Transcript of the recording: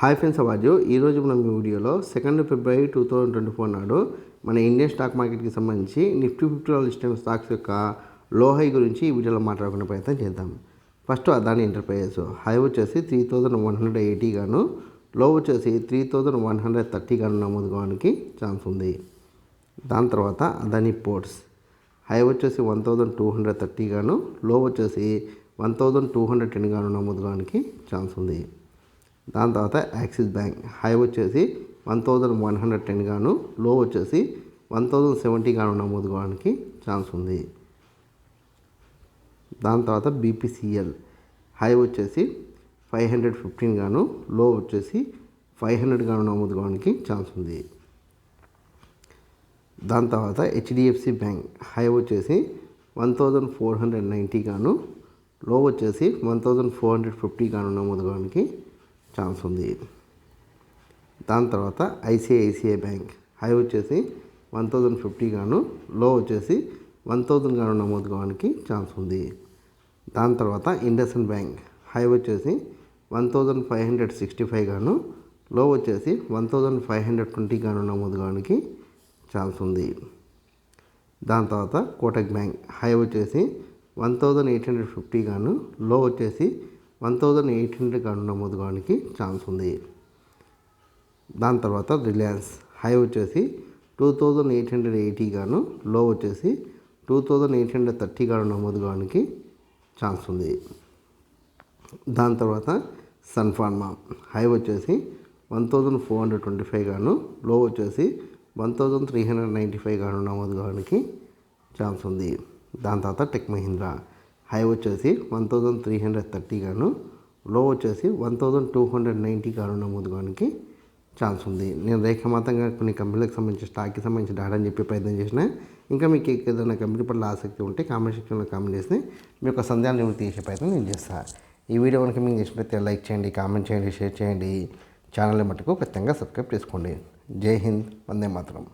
Hi friends, అవాజు ఈరోజు మనం ఈ వీడియోలో 2 ఫిబ్రవరి 2024 నాడు మన ఇండియన్ స్టాక్ మార్కెట్కి సంబంధించి నిఫ్టీ 50 లిస్ట్ అయిన స్టాక్స్ యొక్క లో హై గురించి ఈ వీడియోలో మాట్లాడుకునే ప్రయత్నం చేద్దాం. ఫస్ట్ అదాని ఎంటర్ప్రైజెస్ హై వచ్చేసి 3180 గాను, లో వచ్చేసి 3130 గాను నమోదు కావడానికి ఛాన్స్ ఉంది. దాని తర్వాత అదాని పోర్ట్స్ హై వచ్చేసి 1230 గాను, లో వచ్చేసి 1210 గాను నమోదు కావడానికి ఛాన్స్ ఉంది. దాని తర్వాత యాక్సిస్ బ్యాంక్ హై వచ్చేసి 1110 గాను, లో వచ్చేసి 1070 గాను నమోదు కావడానికి ఛాన్స్ ఉంది. దాని తర్వాత బీపీసీఎల్ హై వచ్చేసి 515 గాను, లో వచ్చేసి 500 గాను నమోదు కావడానికి ఛాన్స్ ఉంది. దాని తర్వాత హెచ్డిఎఫ్సి బ్యాంక్ హై వచ్చేసి 1490 గాను, లో వచ్చేసి 1450 గాను నమోదు కావడానికి ఛాన్స్ ఉంది. దాని తర్వాత ఐసిఐసిఐ బ్యాంక్ హై వచ్చేసి 1050 గాను, లో వచ్చేసి 1000 గాను నమోదు కావడానికి ఛాన్స్ ఉంది. దాని తర్వాత ఇండస్ఇండ్ బ్యాంక్ హై వచ్చేసి 1565 గాను, లో వచ్చేసి 1520 గాను నమోదు కావడానికి ఛాన్స్ ఉంది. దాని తర్వాత కోటక్ బ్యాంక్ హై వచ్చేసి 1850 గాను, లో వచ్చేసి 1800 గాను నమోదు కావడానికి ఛాన్స్ ఉంది. దాని తర్వాత రిలయన్స్ హై వచ్చేసి 2880 గాను, లో వచ్చేసి 2830 గాను నమోదు కావడానికి ఛాన్స్ ఉంది. దాని తర్వాత సన్ ఫార్మా హై వచ్చేసి 1425 గాను, లో వచ్చేసి 1395 గాను నమోదు కావడానికి ఛాన్స్ ఉంది. దాని తర్వాత టెక్ మహీంద్రా హై వచ్చేసి 1330 గాను, లో వచ్చేసి 1290 గాను నమోదు కావడానికి ఛాన్స్ ఉంది. నేను రేఖామాతంగా కొన్ని కంపెనీలకు సంబంధించి స్టాక్కి సంబంధించి డేటా అని చెప్పే ప్రయత్నం చేసిన. ఇంకా మీకు ఏదైనా కంపెనీ పట్ల ఆసక్తి ఉంటే కామెంట్ సెక్షన్లో కామెంట్ చేస్తే మీ యొక్క సందేహాలు నివృత్తి చేసే ప్రయత్నం నేను చేస్తాను. ఈ వీడియో కనుక మీకు నచ్చినట్లయితే లైక్ చేయండి, కామెంట్ చేయండి, షేర్ చేయండి. ఛానల్ని మటుకు ఖచ్చితంగా సబ్స్క్రైబ్ చేసుకోండి. జై హింద్, వందే మాతరం.